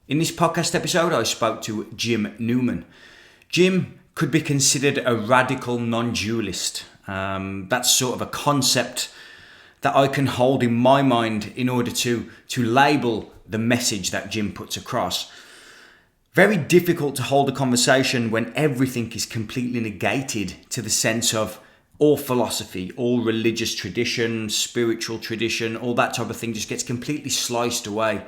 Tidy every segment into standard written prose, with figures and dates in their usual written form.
In this podcast episode, I spoke to Jim Newman. Jim could be considered a radical non-dualist. That's sort of a concept that I can hold in my mind in order to label the message that Jim puts across. Very difficult to hold a conversation when everything is completely negated to the sense of all philosophy, all religious tradition, spiritual tradition, all that type of thing just gets completely sliced away.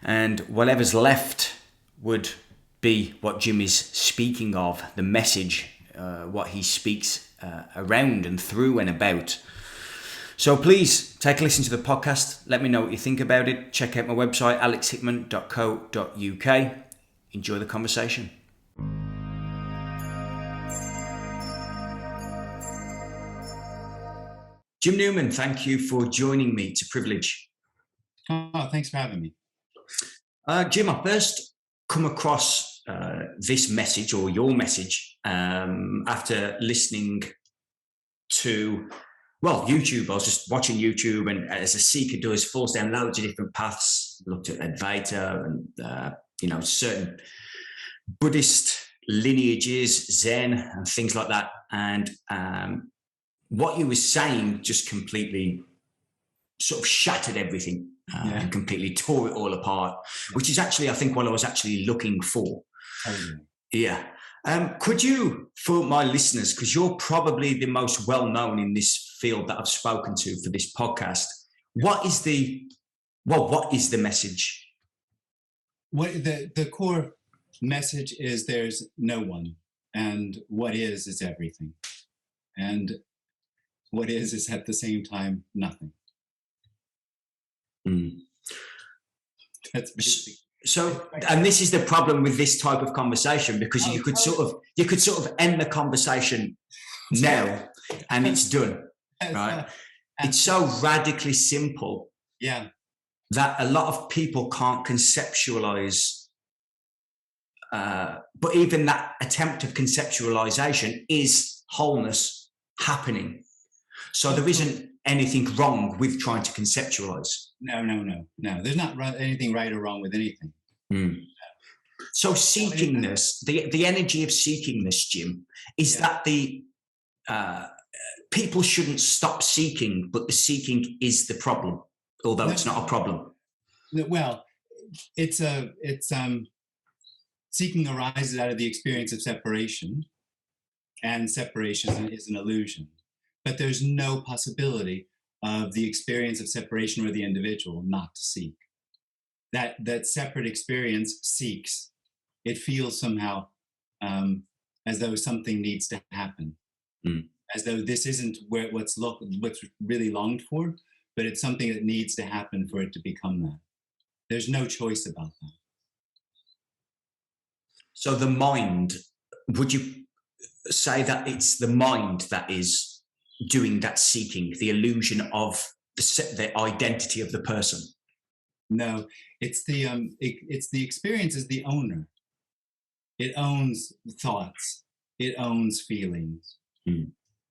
And whatever's left would be what Jim is speaking of, the message, what he speaks around and through and about. So please take a listen to the podcast. Let me know what you think about it. Check out my website, alexhickman.co.uk. Enjoy the conversation. Jim Newman, thank you for joining me. It's a privilege. Oh, thanks for having me. Jim, I first come across this message or your message after listening to, YouTube. I was just watching YouTube, and as a seeker does, falls down loads of different paths. Looked at Advaita and, certain Buddhist lineages, Zen and things like that. And what you were saying just completely sort of shattered everything. And completely tore it all apart, which is actually, I think, what I was actually looking for. Yeah. Could you, for my listeners, because you're probably the most well-known in this field that I've spoken to for this podcast, what is the message? What the core message is: there's no one, and what is everything, and what is at the same time nothing. That's basically. So, and this is the problem with this type of conversation, because you could sort of end the conversation now, and it's done, right? It's so radically simple, that a lot of people can't conceptualize. But even that attempt of conceptualization is wholeness happening. So there isn't anything wrong with trying to conceptualize. No. There's not anything right or wrong with anything. So seekingness, the energy of seekingness, Jim, is that the people shouldn't stop seeking, but the seeking is the problem, although it's not a problem. Well, it's seeking arises out of the experience of separation, and separation is an illusion. But there's no possibility of the experience of separation or the individual not to seek. That separate experience seeks. It feels somehow as though something needs to happen, as though this isn't what's really longed for, but it's something that needs to happen for it to become that. There's no choice about that. So the mind, would you say that it's the mind that is doing that seeking, the illusion of the identity of the person? No, it's the experience is the owner. It owns thoughts. It owns feelings.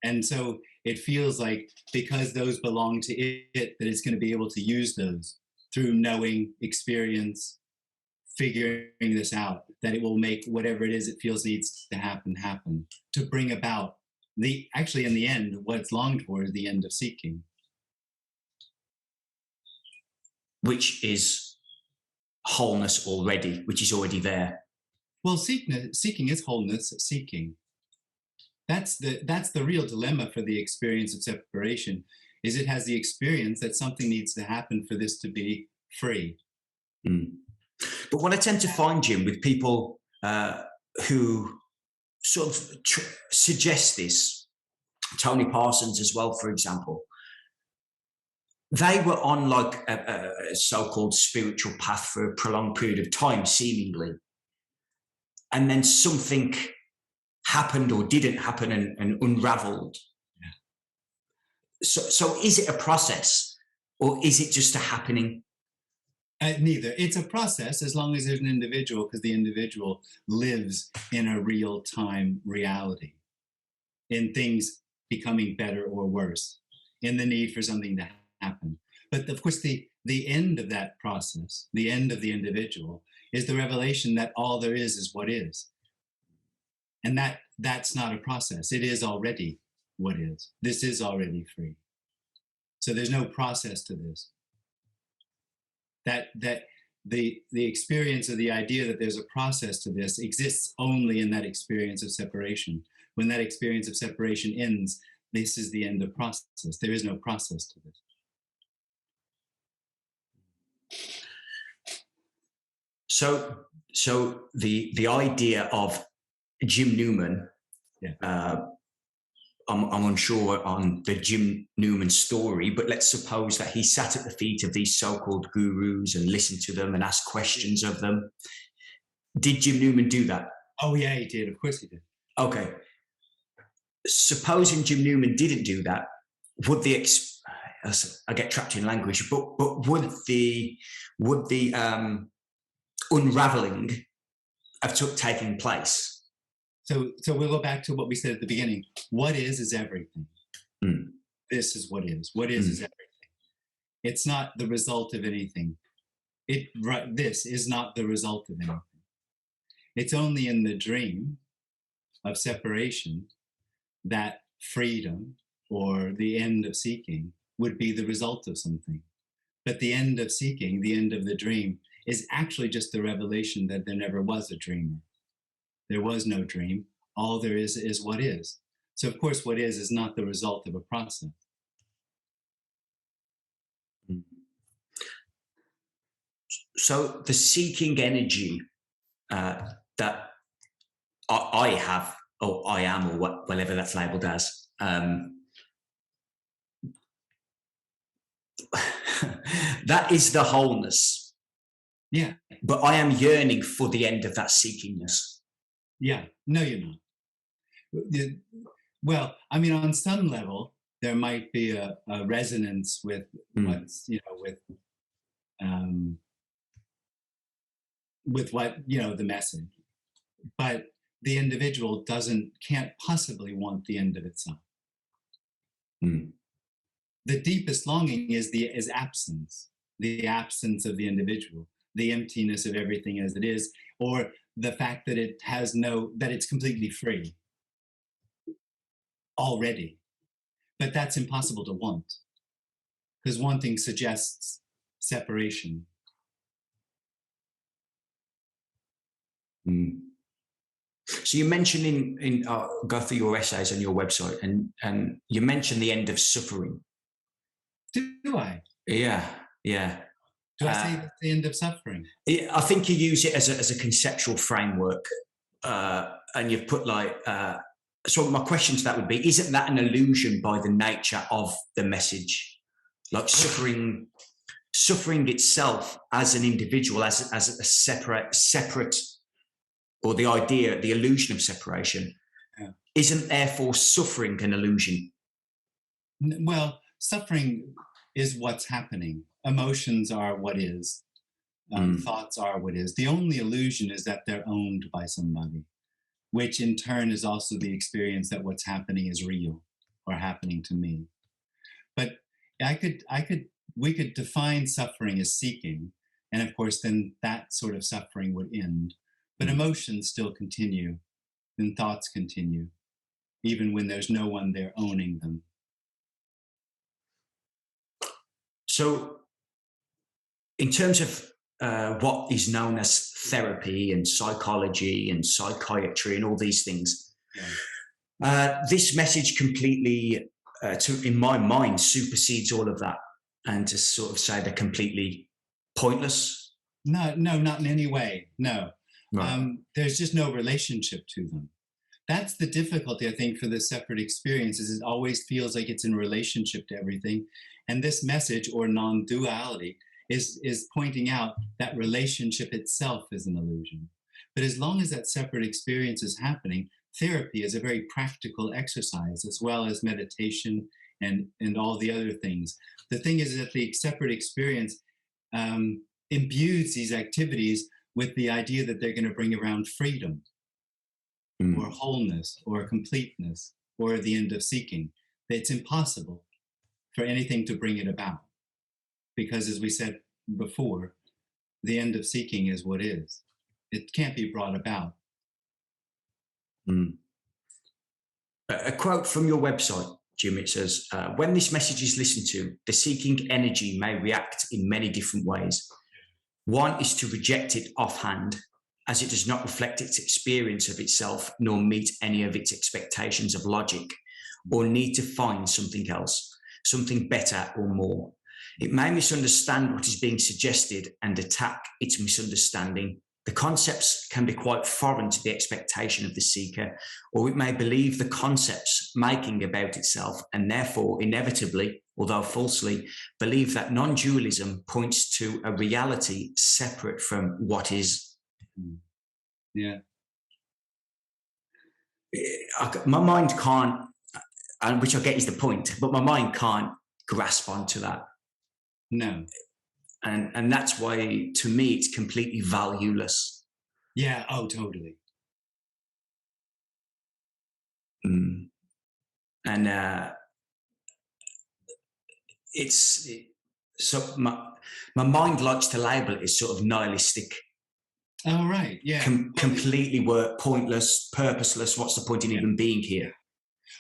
And so it feels like, because those belong to it, that it's going to be able to use those through knowing, experience, figuring this out, that it will make whatever it is it feels needs to happen to bring about actually in the end, what it's longed for is the end of seeking, which is wholeness already, which is already there. Well, seeking is wholeness seeking. That's the real dilemma for the experience of separation, is it has the experience that something needs to happen for this to be free. But what I tend to find, Jim, with people who sort of suggest this, Tony Parsons as well, for example, they were on like a so-called spiritual path for a prolonged period of time, seemingly. And then something happened or didn't happen and unraveled. So is it a process, or is it just a happening? Neither. It's a process as long as there's an individual, because the individual lives in a real-time reality, in things becoming better or worse, in the need for something to happen. But of course, the end of that process, the end of the individual, is the revelation that all there is what is. And that's not a process. It is already what is. This is already free. So there's no process to this. That the experience of the idea that there's a process to this exists only in that experience of separation. When that experience of separation ends, this is the end of process. There is no process to this. So the idea of Jim Newman, I'm unsure on the Jim Newman story, but let's suppose that he sat at the feet of these so-called gurus and listened to them and asked questions of them. Did Jim Newman do that? Oh yeah, he did. Of course he did. Okay. Supposing Jim Newman didn't do that, would the I get trapped in language, but would the unraveling have taken place? So we'll go back to what we said at the beginning. What is everything. Mm. This is what is. What is everything. It's not the result of anything. This is not the result of anything. It's only in the dream of separation that freedom or the end of seeking would be the result of something. But the end of seeking, the end of the dream, is actually just the revelation that there never was a dreamer. There was no dream. All there is what is. So of course, what is not the result of a process. So the seeking energy that I have, or I am, or whatever that's labeled as, that is the wholeness. Yeah. But I am yearning for the end of that seekingness. Yeah. No, you're not. Well, I mean, on some level, there might be a resonance with what's, with what, the message. But the individual can't possibly want the end of itself. Mm. The deepest longing is absence, the absence of the individual, the emptiness of everything as it is, or the fact that that it's completely free already. But that's impossible to want, because wanting suggests separation. Mm. So you mentioned go through your essays on your website, and you mentioned the end of suffering. Do I? Yeah. Do I say that's the end of suffering? I think you use it as a conceptual framework, and you've put so my question to that would be, isn't that an illusion by the nature of the message? Like suffering itself as an individual, as a separate, or the idea, the illusion of separation, isn't therefore suffering an illusion? Well, suffering is what's happening. Emotions are what is. Thoughts are what is. The only illusion is that they're owned by somebody, which in turn is also the experience that what's happening is real or happening to me. But we could define suffering as seeking, and of course then that sort of suffering would end. But emotions still continue, and thoughts continue, even when there's no one there owning them. So in terms of what is known as therapy and psychology and psychiatry and all these things, this message completely, in my mind, supersedes all of that, and to sort of say they're completely pointless? No, not in any way, no. Right. There's just no relationship to them. That's the difficulty, I think, for the separate experiences. It always feels like it's in relationship to everything. And this message, or non-duality, is pointing out that relationship itself is an illusion. But as long as that separate experience is happening, therapy is a very practical exercise, as well as meditation and all the other things. The thing is that the separate experience imbues these activities with the idea that they're going to bring around freedom, or wholeness, or completeness, or the end of seeking. It's impossible for anything to bring it about. Because as we said before, the end of seeking is what is. It can't be brought about. Mm. A quote from your website, Jim, it says, when this message is listened to, the seeking energy may react in many different ways. One is to reject it offhand, as it does not reflect its experience of itself, nor meet any of its expectations of logic, or need to find something else, something better or more. It may misunderstand what is being suggested and attack its misunderstanding. The concepts can be quite foreign to the expectation of the seeker, or it may believe the concepts making about itself and therefore inevitably, although falsely, believe that non-dualism points to a reality separate from what is. Yeah. My mind can't, and which I get is the point, but my mind can't grasp onto that. No. And that's why, to me, it's completely valueless. Yeah. Oh, totally. Mm. And so my mind likes to label it as sort of nihilistic. Oh, right. Yeah. Completely pointless, purposeless. What's the point in even being here?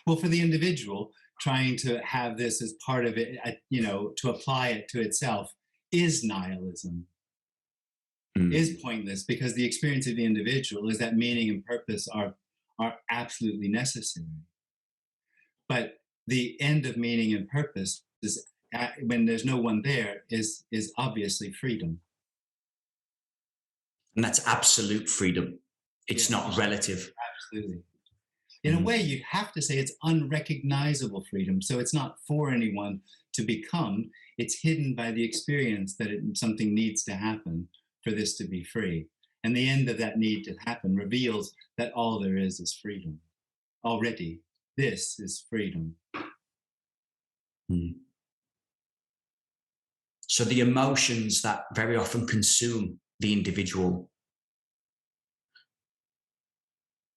Well, for the individual, trying to have this as part of it, to apply it to itself is nihilism, is pointless, because the experience of the individual is that meaning and purpose are absolutely necessary. But the end of meaning and purpose is, when there's no one there, is obviously freedom. And that's absolute freedom. It's not relative. Absolutely. In a way, you have to say it's unrecognizable freedom. So it's not for anyone to become. It's hidden by the experience that something needs to happen for this to be free. And the end of that need to happen reveals that all there is freedom. Already, this is freedom. So the emotions that very often consume the individual,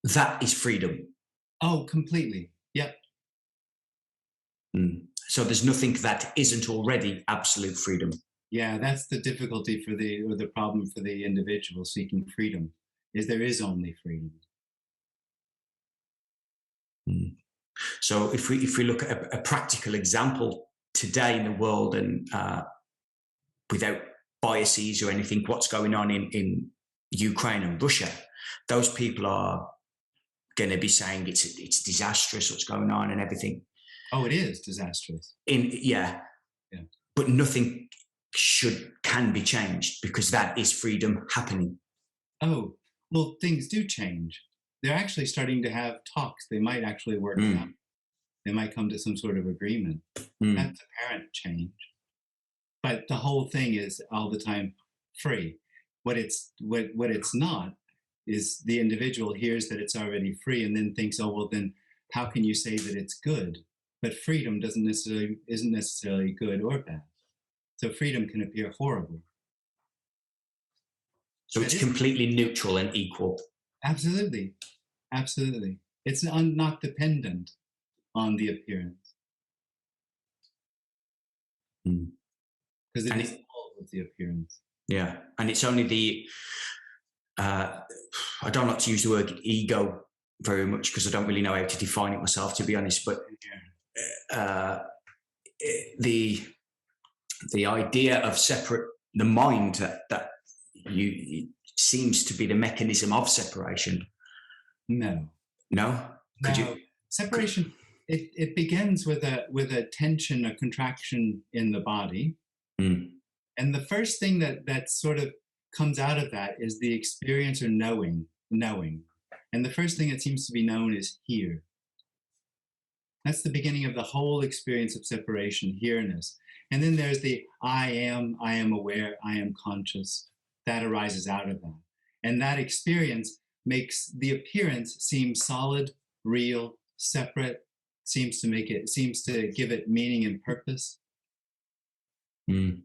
that is freedom. Oh, completely. Yep. So there's nothing that isn't already absolute freedom. Yeah, that's the difficulty or the problem for the individual seeking freedom, is there is only freedom. So if we look at a practical example today in the world, and without biases or anything, what's going on in Ukraine and Russia, those people are going to be saying it's disastrous what's going on and everything. Oh, it is disastrous. Yeah. But nothing can be changed, because that is freedom happening. Oh, well, things do change. They're actually starting to have talks. They might actually work out. They might come to some sort of agreement. That's apparent change. But the whole thing is all the time free. What it's not is the individual hears that it's already free and then thinks, oh, well, then how can you say that it's good? But freedom isn't necessarily good or bad. So freedom can appear horrible. So it's completely neutral and equal. Absolutely. Absolutely. It's not dependent on the appearance. Because it is all of the appearance. Yeah. And it's only the, I don't like to use the word ego very much, because I don't really know how to define it myself, to be honest. But the idea of the mind that seems to be the mechanism of separation. No. Separation. It begins with a tension, a contraction in the body, and the first thing that sort of comes out of that is the experience or knowing, and the first thing that seems to be known is here. That's the beginning of the whole experience of separation, here-ness. And then there's the I am aware, I am conscious. That arises out of that. And that experience makes the appearance seem solid, real, separate, seems to give it meaning and purpose. And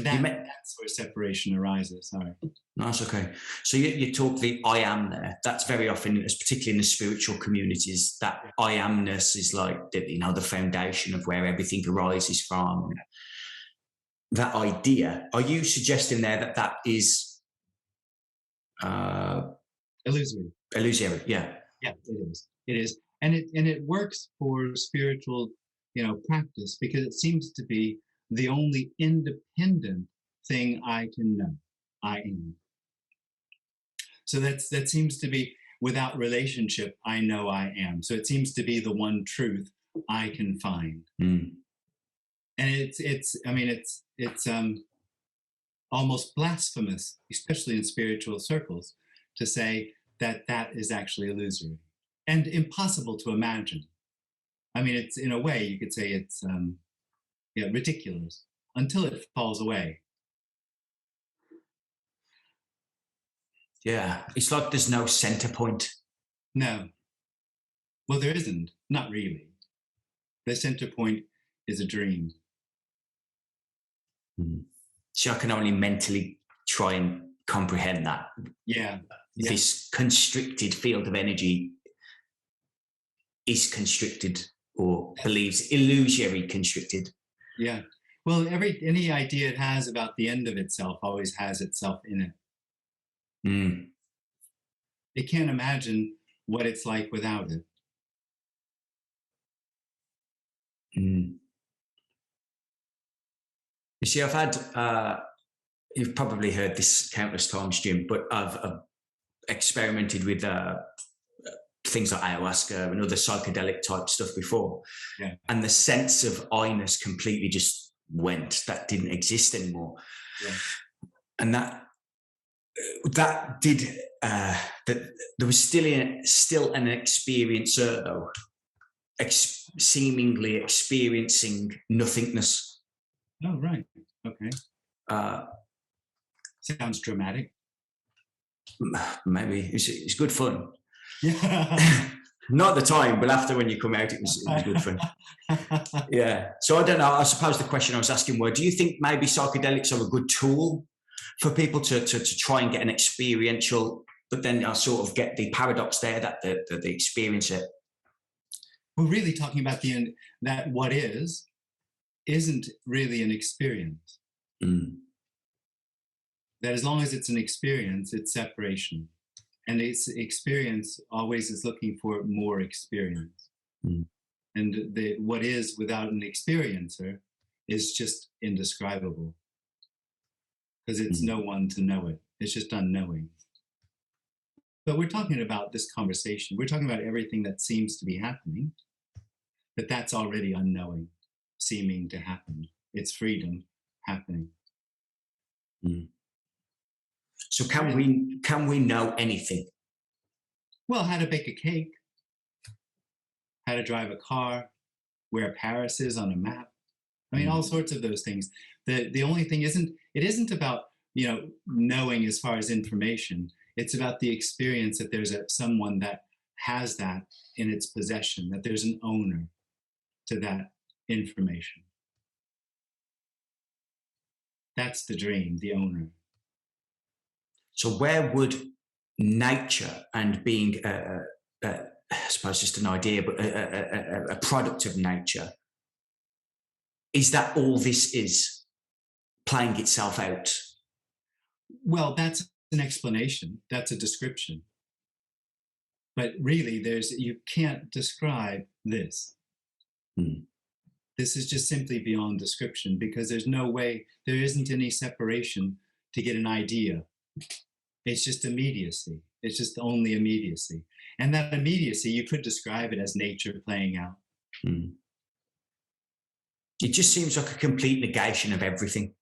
that's where separation arises. Sorry. That's okay. So you talk the I am there. That's very often, particularly in the spiritual communities, that I amness is like the foundation of where everything arises from. that idea, are you suggesting there that that is Illusory. illusory? Yeah. Yeah, it is. It is. And it works for spiritual, practice, because it seems to be the only independent thing I can know. I am. So that seems to be, without relationship, I know I am. So it seems to be the one truth I can find. Mm. And it's almost blasphemous, especially in spiritual circles, to say that that is actually illusory and impossible to imagine. I mean, it's, in a way, you could say it's ridiculous until it falls away. Yeah, it's like there's no center point. No. Well, there isn't. Not really. The center point is a dream. Mm. So I can only mentally try and comprehend that. Yeah. This constricted field of energy is constricted, or believes illusory constricted. Yeah. Well, any idea it has about the end of itself always has itself in it. Mm. It can't imagine what it's like without it. Mm. You see, I've had, you've probably heard this countless times, Jim, but I've experimented with things like ayahuasca and other psychedelic type stuff before. Yeah. And the sense of I-ness completely just went. That didn't exist anymore. Yeah. And that did, that there was still an experiencer, though, seemingly experiencing nothingness. Oh, right. Okay. Sounds dramatic. Maybe it's good fun. Yeah. Not at the time, but after, when you come out, it was good fun. Yeah. So I don't know. I suppose the question I was asking were, do you think maybe psychedelics are a good tool for people to try and get an experiential, but then I sort of get the paradox there that the experience it. We're really talking about that what isn't really an experience. Mm. That as long as it's an experience, it's separation. And its experience always is looking for more experience. Mm. And what is without an experiencer is just indescribable. Because it's no one to know it. It's just unknowing. But we're talking about this conversation. We're talking about everything that seems to be happening. But that's already unknowing, seeming to happen. It's freedom happening. Mm. So can we know anything? Well, how to bake a cake, how to drive a car, where Paris is on a map. I mean, all sorts of those things. The only thing isn't about, knowing as far as information. It's about the experience that there's someone that has that in its possession, that there's an owner to that information. That's the dream, the owner. So where would nature and being, I suppose just an idea, but a product of nature, is that all this is playing itself out? Well, that's an explanation. That's a description. But really, you can't describe this. Hmm. This is just simply beyond description, because there's no way, there isn't any separation to get an idea. It's just immediacy. It's just only immediacy. And that immediacy, you could describe it as nature playing out. Hmm. It just seems like a complete negation of everything.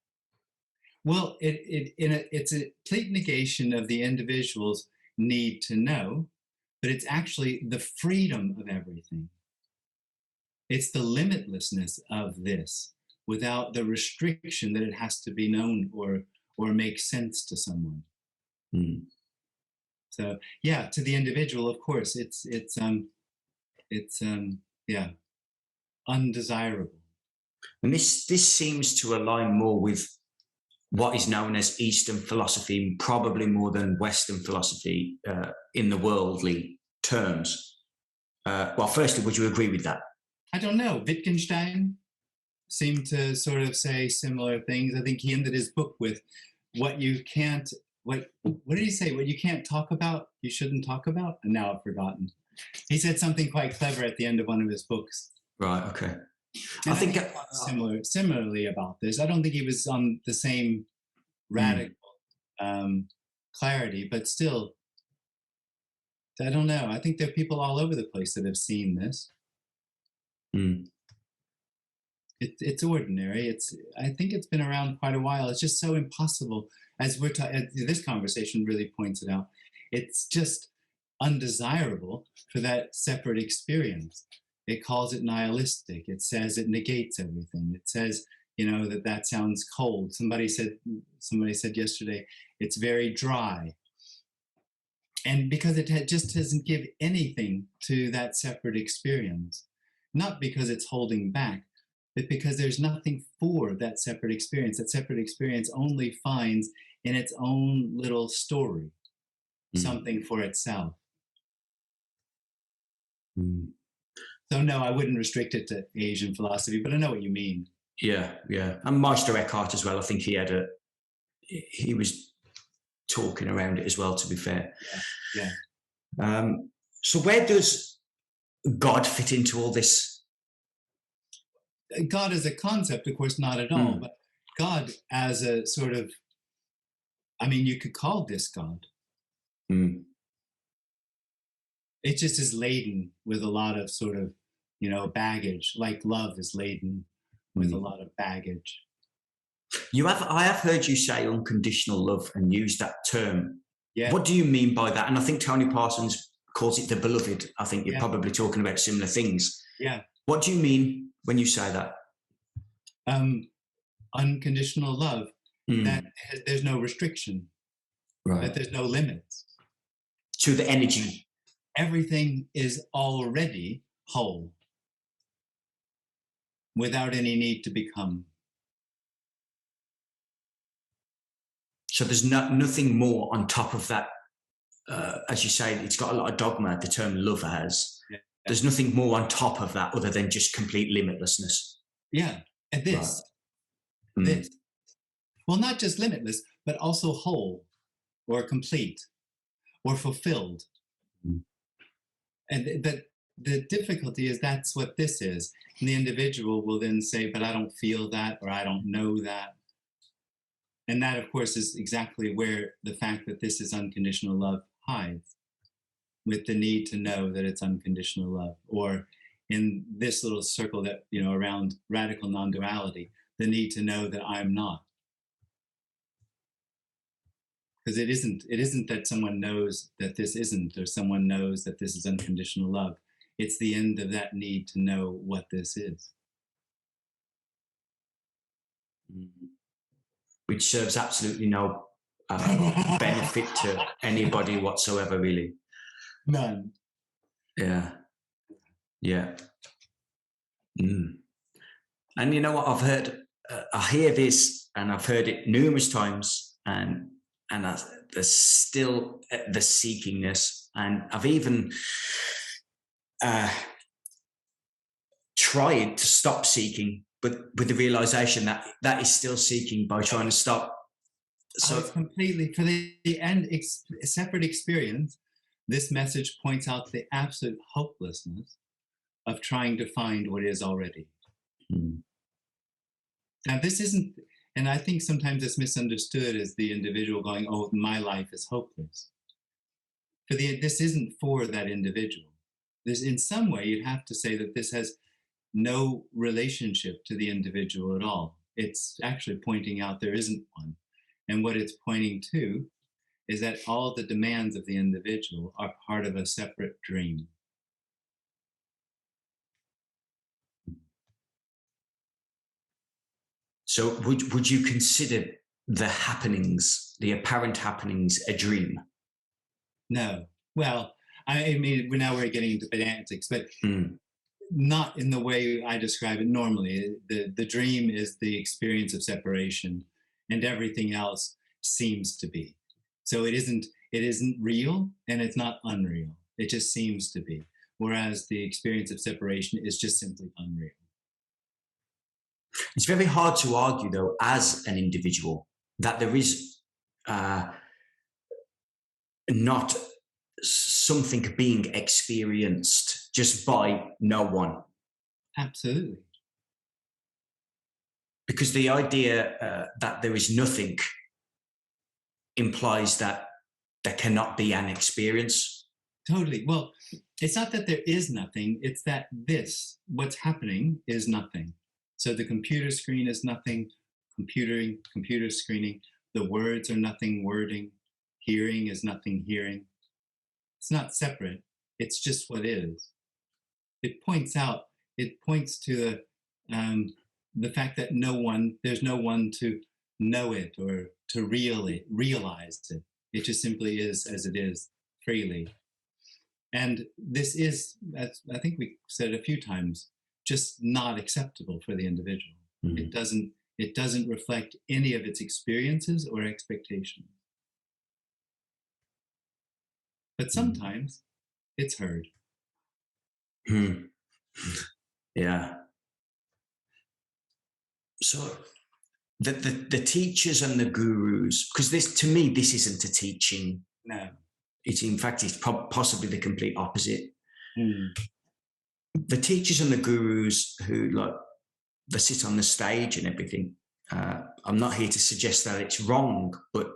Well, it's a complete negation of the individual's need to know, but it's actually the freedom of everything. It's the limitlessness of this without the restriction that it has to be known or make sense to someone. Mm. So yeah, to the individual, of course, it's undesirable. And this seems to align more with what is known as Eastern philosophy, probably more than Western philosophy in the worldly terms. Well, firstly, would you agree with that? I don't know, Wittgenstein? seem to sort of say similar things. I think he ended his book with what you can't, what did he say? What you can't talk about, you shouldn't talk about? And now I've forgotten. He said something quite clever at the end of one of his books. Right. Okay. And I think similarly about this. I don't think he was on the same radical clarity, but still, I don't know. I think there are people all over the place that have seen this. It's ordinary. I think it's been around quite a while. It's just so impossible, as this conversation really points it out. It's just undesirable for that separate experience. It calls it nihilistic. It says it negates everything. It says, that sounds cold. Somebody said yesterday, it's very dry. And because it just doesn't give anything to that separate experience, not because it's holding back, but because there's nothing for that separate experience. That separate experience only finds in its own little story something for itself. So no, I wouldn't restrict it to Asian philosophy, but I know what you mean. Yeah. And Meister Eckhart as well. I think he was talking around it as well, to be fair. Yeah. So where does God fit into all this? God as a concept, of course, not at all, but God as a sort of, you could call this God. It just is laden with a lot of sort of, baggage, like love is laden with a lot of baggage. I have heard you say unconditional love and use that term. Yeah. What do you mean by that? And I think Tony Parsons calls it the beloved. I think you're probably talking about similar things. Yeah. What do you mean when you say that? Unconditional love, that there's no restriction, right? That there's no limits to the energy. Everything is already whole without any need to become. So there's nothing more on top of that. As you say, it's got a lot of dogma, the term love has. Yeah. There's nothing more on top of that other than just complete limitlessness. Yeah. And this. Well, not just limitless, but also whole or complete or fulfilled. And the difficulty is that's what this is. And the individual will then say, but I don't feel that, or I don't know that. And that, of course, is exactly where the fact that this is unconditional love hides, with the need to know that it's unconditional love. Or in this little circle that, around radical non-duality, the need to know that I'm not. Because it isn't that someone knows that this isn't, or someone knows that this is unconditional love. It's the end of that need to know what this is. Which serves absolutely no benefit to anybody whatsoever, really. None. Yeah. And you know what? I hear this, and I've heard it numerous times, and there's still the seekingness, and I've even tried to stop seeking, but with the realization that is still seeking by trying to stop. So it's completely for the end separate experience. This message points out the absolute hopelessness of trying to find what is already. Now, this isn't, and I think sometimes it's misunderstood as the individual going, "Oh, my life is hopeless." This isn't for that individual. There's, in some way, you'd have to say that this has no relationship to the individual at all. It's actually pointing out there isn't one. And what it's pointing to is that all the demands of the individual are part of a separate dream. So would you consider the happenings, the apparent happenings, a dream? No. Well, I mean, now we're getting into pedantics, but not in the way I describe it normally. The dream is the experience of separation, and everything else seems to be. So it isn't real, and it's not unreal. It just seems to be. Whereas the experience of separation is just simply unreal. It's very hard to argue, though, as an individual, that there is not something being experienced just by no one. Absolutely. Because the idea that there is nothing implies that there cannot be an experience. Totally. Well, it's not that there is nothing, it's that what's happening, is nothing. So the computer screen is nothing, computer screening, the words are nothing, wording, hearing is nothing, hearing. It's not separate, it's just what is. It points to the fact that there's no one to know it or to realize it. It just simply is as it is, freely. And this is, as I think we said a few times, just not acceptable for the individual. Mm-hmm. It doesn't reflect any of its experiences or expectations. But sometimes it's heard. Yeah. So the teachers and the gurus, because to me, this isn't a teaching. No. In fact, it's possibly the complete opposite. The teachers and the gurus who they sit on the stage and everything. I'm not here to suggest that it's wrong, but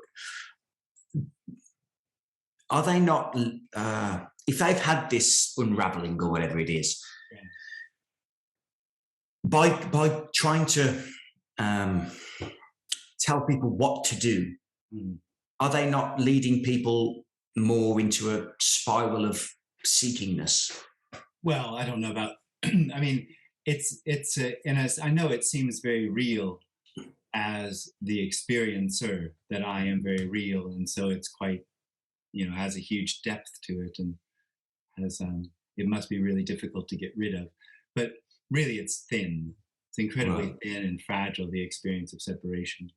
are they not? If they've had this unraveling or whatever it is, by trying to tell people what to do, are they not leading people more into a spiral of seekingness? Well, I don't know about. I mean, and as I know, it seems very real as the experiencer that I am very real, and so it's quite, has a huge depth to it, and has it must be really difficult to get rid of. But really, it's thin. It's incredibly thin and fragile, the experience of separation.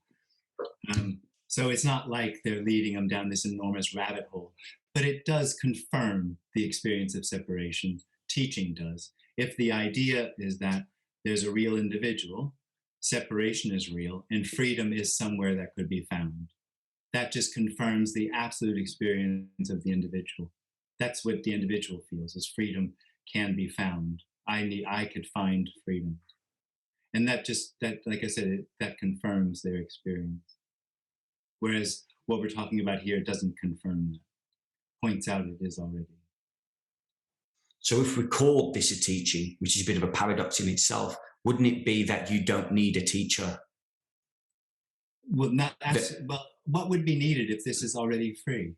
So it's not like they're leading them down this enormous rabbit hole, but it does confirm the experience of separation. Teaching does. If the idea is that there's a real individual, separation is real, and freedom is somewhere that could be found, that just confirms the absolute experience of the individual. That's what the individual feels, is freedom can be found. I could find freedom. And that, like I said, that confirms their experience. Whereas what we're talking about here doesn't confirm that, points out it is already. So if we call this a teaching, which is a bit of a paradox in itself, wouldn't it be that you don't need a teacher? Well, what would be needed if this is already free?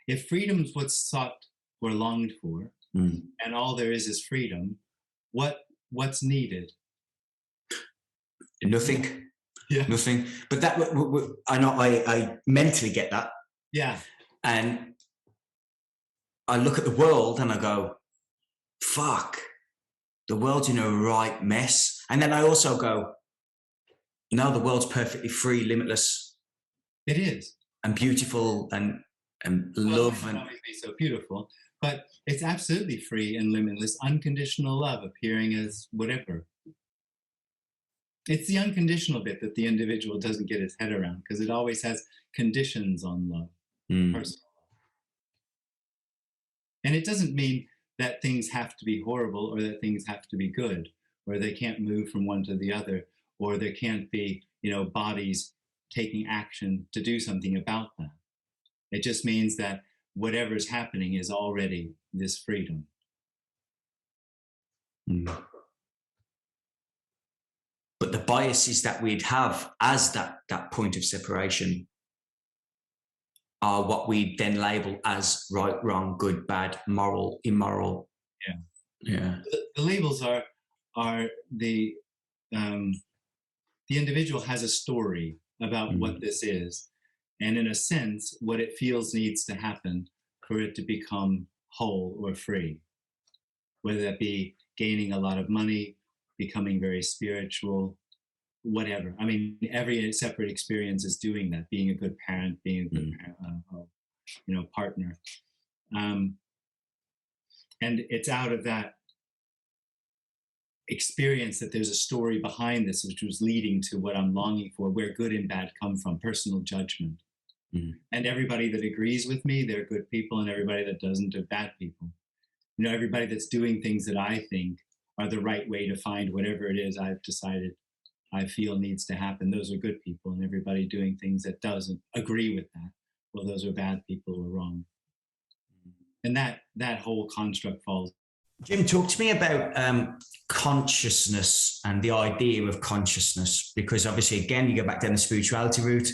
If freedom is what's sought or longed for, and all there is freedom, what's needed? Nothing. Yeah. Nothing. But that I know I mentally get that. Yeah. And I look at the world and I go, fuck, the world's in a right mess. And then I also go, no, the world's perfectly free, limitless. It is. And beautiful and love. It might not always be so beautiful, but it's absolutely free and limitless, unconditional love appearing as whatever. It's the unconditional bit that the individual doesn't get his head around, because it always has conditions on love, personal love. And it doesn't mean that things have to be horrible or that things have to be good, or they can't move from one to the other, or there can't be, bodies taking action to do something about that. It just means that whatever's happening is already this freedom. But the biases that we'd have as that point of separation are what we then label as right, wrong, good, bad, moral, immoral. Yeah. The labels are the individual has a story about what this is, and in a sense, what it feels needs to happen for it to become whole or free, whether that be gaining a lot of money, becoming very spiritual, whatever. I mean, every separate experience is doing that, being a good parent, being a good partner. And it's out of that experience that there's a story behind this, which was leading to what I'm longing for, where good and bad come from, personal judgment. And everybody that agrees with me, they're good people, and everybody that doesn't are bad people. You know, everybody that's doing things that I think are the right way to find whatever it is I've decided I feel needs to happen, those are good people. And everybody doing things that doesn't agree with that, well, those are bad people or wrong. And that whole construct falls. Jim, talk to me about consciousness and the idea of consciousness, because obviously, again, you go back down the spirituality route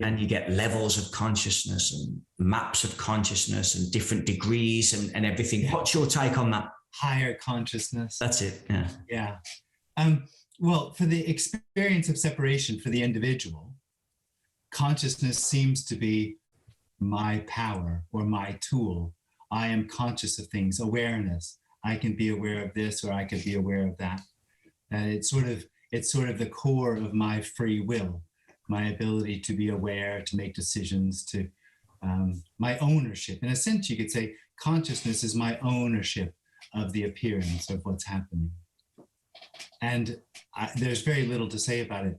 and you get levels of consciousness and maps of consciousness and different degrees and everything. Yeah. What's your take on that? Higher consciousness. That's it. Yeah. Yeah. Well, for the experience of separation for the individual, consciousness seems to be my power or my tool. I am conscious of things, awareness. I can be aware of this, or I could be aware of that. And it's sort of the core of my free will, my ability to be aware, to make decisions, to my ownership. In a sense, you could say consciousness is my ownership of the appearance of what's happening. And there's very little to say about it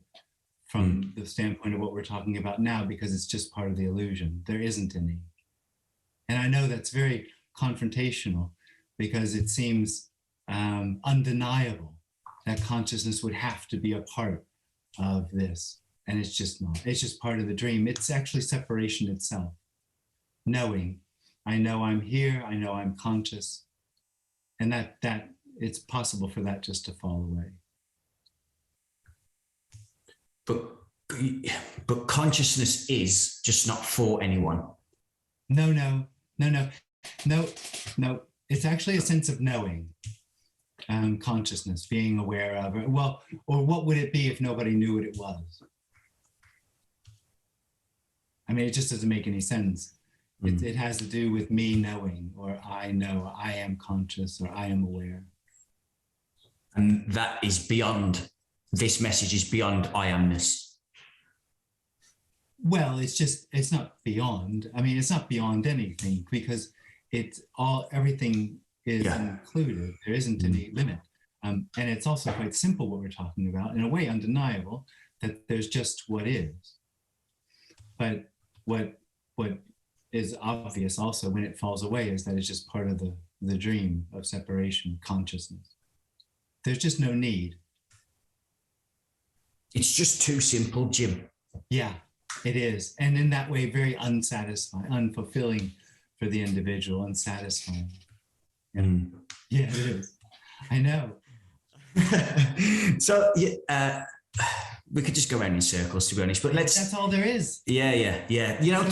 from the standpoint of what we're talking about now, because it's just part of the illusion. There isn't any. And I know that's very confrontational, because it seems undeniable that consciousness would have to be a part of this. And it's just not. It's just part of the dream. It's actually separation itself. Knowing. I know I'm here. I know I'm conscious. And that it's possible for that just to fall away. But consciousness is just not for anyone. No. It's actually a sense of knowing, consciousness, being aware of it. Well, or what would it be if nobody knew what it was? I mean, it just doesn't make any sense. It has to do with me knowing, or I know, I am conscious, or I am aware. And that is beyond, this message is beyond I amness. Well, it's not beyond. I mean, it's not beyond anything, because everything is included. There isn't any limit. And it's also quite simple what we're talking about, in a way undeniable, that there's just what is. But what is obvious also when it falls away is that it's just part of the dream of separation, consciousness. There's just no need. It's just too simple, Jim. Yeah, it is. And in that way, very unsatisfying, unfulfilling for the individual, unsatisfying. Yeah, it is. I know. So we could just go around in circles, to be honest, but that's all there is. Yeah. You know,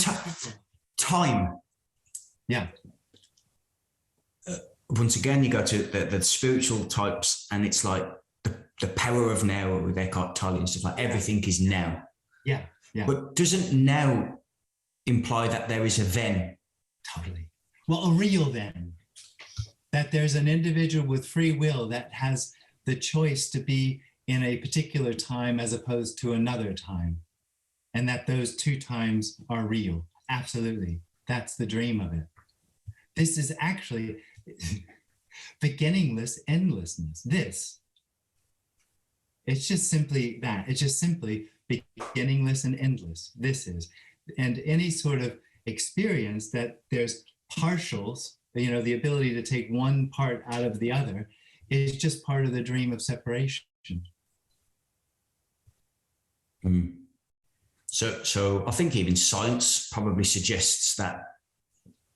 time. Yeah. Once again, you go to the spiritual types, and it's like the power of now with Eckhart Tolle and stuff, like everything is now. Yeah. But doesn't now imply that there is a then? Totally. Well, a real then. That there's an individual with free will that has the choice to be in a particular time as opposed to another time. And that those two times are real. Absolutely. That's the dream of it. This is actually beginningless endlessness. It's just simply that. It's just simply beginningless and endless. This is. And any sort of experience that there's partials, you know, the ability to take one part out of the other, is just part of the dream of separation. So I think even science probably suggests that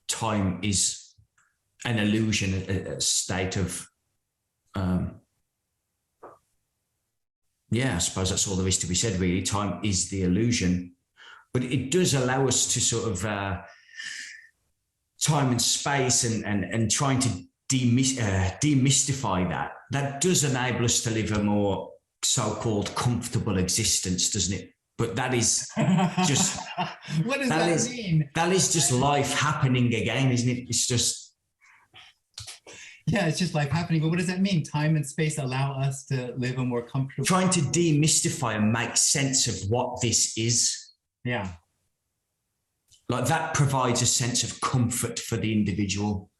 time is an illusion, a state of, I suppose that's all there is to be said, really. Time is the illusion, but it does allow us to sort of time and space and trying to demystify that does enable us to live a more so-called comfortable existence, doesn't it? But that is just what does that mean? That is just life happening again, isn't it? It's just it's just life happening. But what does that mean? Time and space allow us to live a more comfortable. Trying to demystify and make sense of what this is. Yeah. Like that provides a sense of comfort for the individual.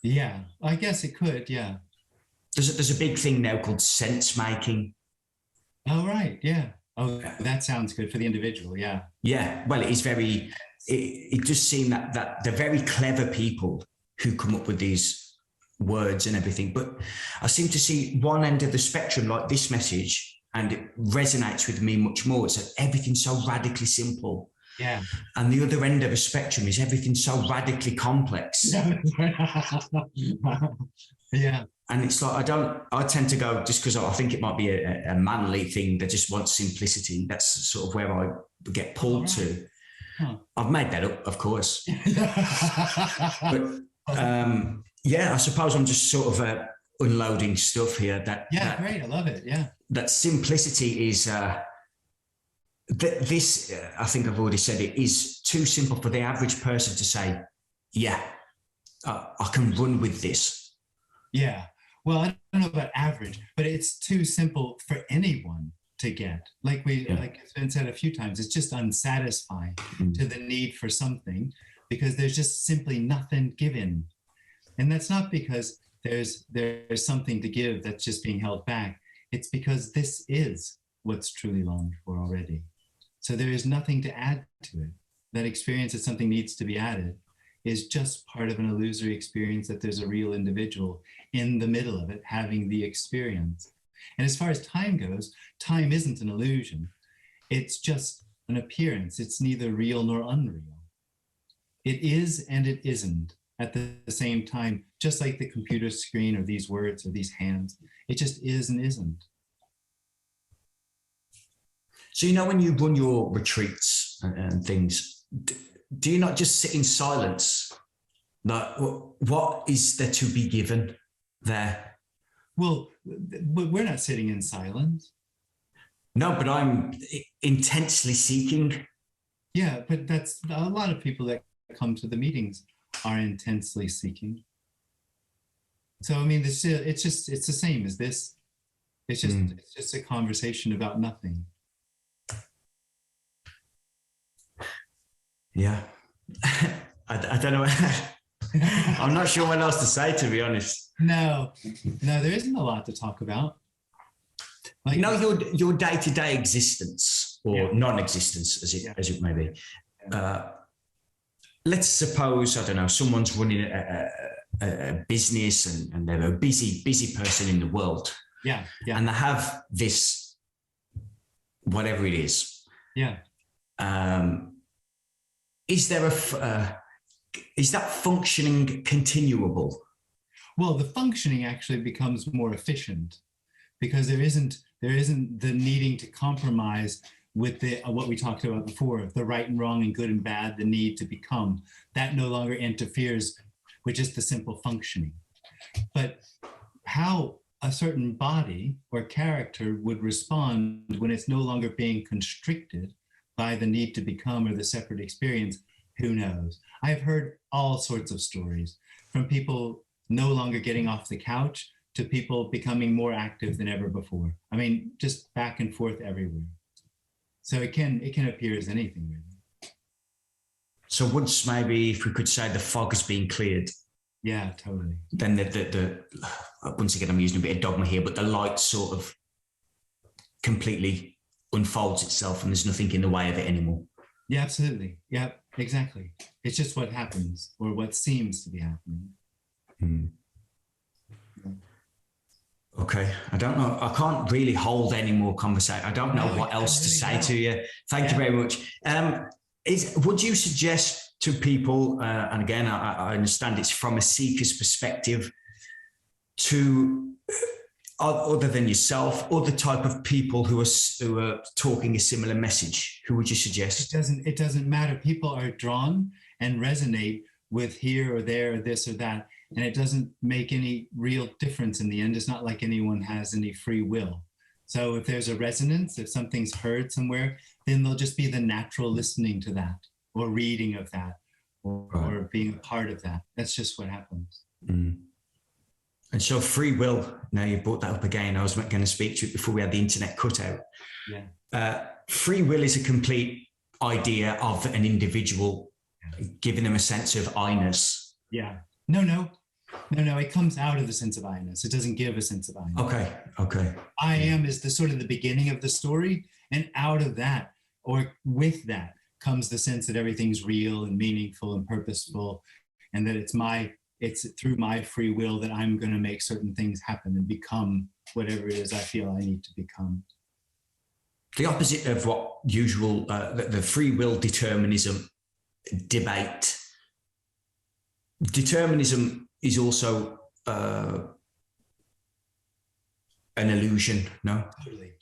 Yeah, I guess it could. Yeah. there's a big thing now called sense making. Oh, right. Yeah. Oh, that sounds good for the individual. Yeah. Yeah. Well, it is very, it does seem that they're very clever people who come up with these words and everything. But I seem to see one end of the spectrum, like this message, and it resonates with me much more. It's like everything's so radically simple. Yeah. And the other end of the spectrum is everything so radically complex. Yeah. And it's like, I tend to go just because I think it might be a manly thing that just wants simplicity. That's sort of where I get pulled to. Huh. I've made that up, of course. But yeah, I suppose I'm just sort of unloading stuff here. Great. I love it. Yeah. That simplicity is, this, I think I've already said it, is too simple for the average person to say, yeah, I can run with this. Yeah. Well, I don't know about average, but it's too simple for anyone to get. Like it's been said a few times, it's just unsatisfying to the need for something because there's just simply nothing given. And that's not because there's something to give that's just being held back. It's because this is what's truly longed for already. So there is nothing to add to it. That experience that something needs to be added is just part of an illusory experience that there's a real individual in the middle of it having the experience. And as far as time goes, time isn't an illusion. It's just an appearance. It's neither real nor unreal. It is and it isn't at the same time, just like the computer screen or these words or these hands. It just is and isn't. So, when you run your retreats and things, do you not just sit in silence? Like, what is there to be given there? Well, we're not sitting in silence. No, but I'm intensely seeking. Yeah, but that's a lot of people that come to the meetings are intensely seeking. So, I mean, it's the same as this. It's just a conversation about nothing. Yeah. I don't know. I'm not sure what else to say, to be honest. No, there isn't a lot to talk about. Like, your day-to-day existence or non-existence, as it may be. Let's suppose, I don't know, someone's running a business and they're a busy person in the world. Yeah. And they have this, whatever it is. Yeah. Is there is that functioning continuable? Well, the functioning actually becomes more efficient because there isn't the needing to compromise with what we talked about before, the right and wrong and good and bad, the need to become. That no longer interferes with just the simple functioning. But how a certain body or character would respond when it's no longer being constricted by the need to become or the separate experience, who knows? I've heard all sorts of stories from people no longer getting off the couch to people becoming more active than ever before. I mean, just back and forth everywhere. So it can appear as anything really. So once maybe, if we could say, the fog has been cleared. Yeah, totally. Then the once again, I'm using a bit of dogma here, but the light sort of completely unfolds itself and there's nothing in the way of it anymore. Yeah, absolutely. Yeah, exactly. It's just what happens or what seems to be happening. Okay. I don't know. I can't really hold any more conversation. I don't know what else to say to you. Thank you very much. Would you suggest to people, and again, I understand it's from a seeker's perspective, to other than yourself, other type of people who are talking a similar message, who would you suggest? It doesn't matter. People are drawn and resonate with here or there or this or that, and it doesn't make any real difference in the end. It's not like anyone has any free will. So if there's a resonance, if something's heard somewhere, then they'll just be the natural listening to that or reading of that or being a part of that. That's just what happens. And so free will, now you brought that up again, I was going to speak to it before we had the internet cut out. Yeah. Free will is a complete idea of an individual, giving them a sense of I-ness. Yeah. No. No, it comes out of the sense of I-ness. It doesn't give a sense of I-ness. Okay. I am is the sort of the beginning of the story, and out of that, or with that, comes the sense that everything's real and meaningful and purposeful, and that it's through my free will that I'm going to make certain things happen and become whatever it is I feel I need to become. The opposite of what usual, the free will determinism debate. Determinism is also an illusion, no? Totally.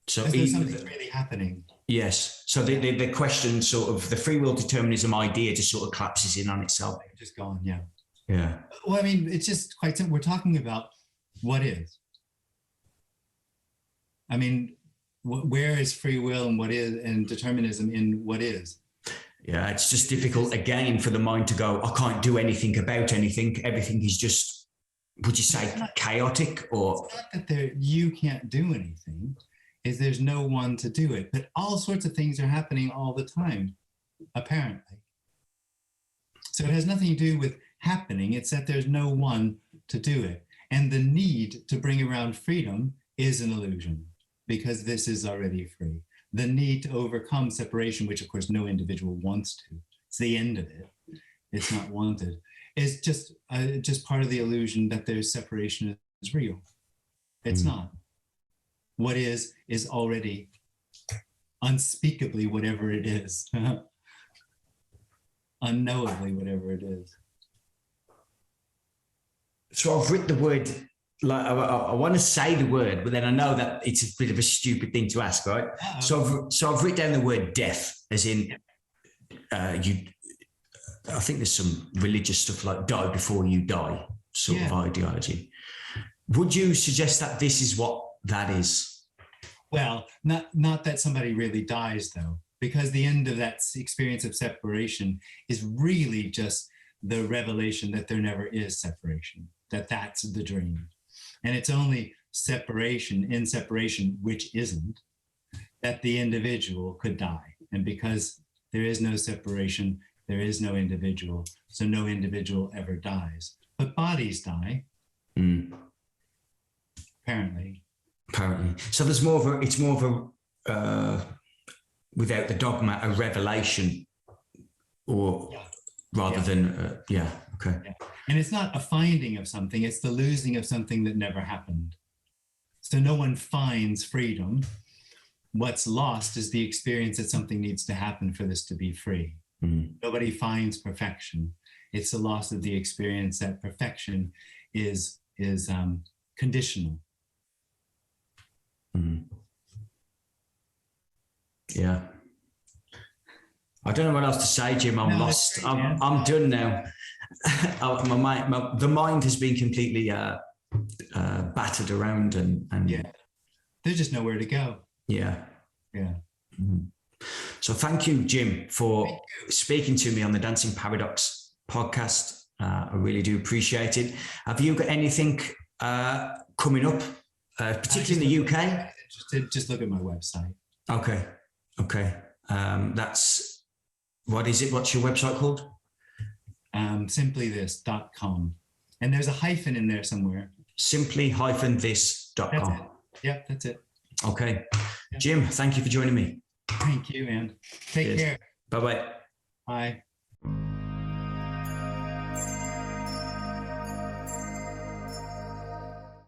So there's something really happening. Yes. So the question, sort of, the free will determinism idea just sort of collapses in on itself. Just gone, yeah. Yeah. Well, I mean, it's just quite simple. We're talking about what is. I mean, where is free will and what is, and determinism in what is? Yeah, it's just difficult again for the mind to go, I can't do anything about anything. Everything is just, would you say, chaotic? Or it's not that you can't do anything, is there's no one to do it. But all sorts of things are happening all the time, apparently. So it has nothing to do with happening. It's that there's no one to do it. And the need to bring around freedom is an illusion, because this is already free. The need to overcome separation, which of course no individual wants to, it's the end of it, it's not wanted, is just part of the illusion that there's separation is real. It's not. What is already unspeakably whatever it is, unknowably whatever it is. So I've written the word, like I want to say the word, but then I know that it's a bit of a stupid thing to ask, right? So I've written down the word death, as in I think there's some religious stuff like die before you die sort of ideology. Would you suggest that this is what that is? Well, not that somebody really dies, though, because the end of that experience of separation is really just the revelation that there never is separation, that's the dream. And it's only separation, in separation, which isn't, that the individual could die. And because there is no separation, there is no individual, so no individual ever dies. But bodies die, apparently. So there's more of it's more of a, without the dogma, a revelation, or rather than, okay. Yeah. And it's not a finding of something, it's the losing of something that never happened. So no one finds freedom. What's lost is the experience that something needs to happen for this to be free. Nobody finds perfection. It's the loss of the experience that perfection is conditional. Yeah. I don't know what else to say, Jim. I'm lost. I'm done now. The mind has been completely battered around, and there's just nowhere to go. So thank you, Jim, for speaking to me on the Dancing Paradox podcast. I really do appreciate it. Have you got anything coming up, particularly in the UK? Just look at my website. Okay. That's, what is it? What's your website called? Simplythis.com. And there's a hyphen in there somewhere. Simply-this.com. That's it. Yeah, that's it. Okay. Jim, thank you for joining me. Thank you, man. Take care. Bye-bye. Bye.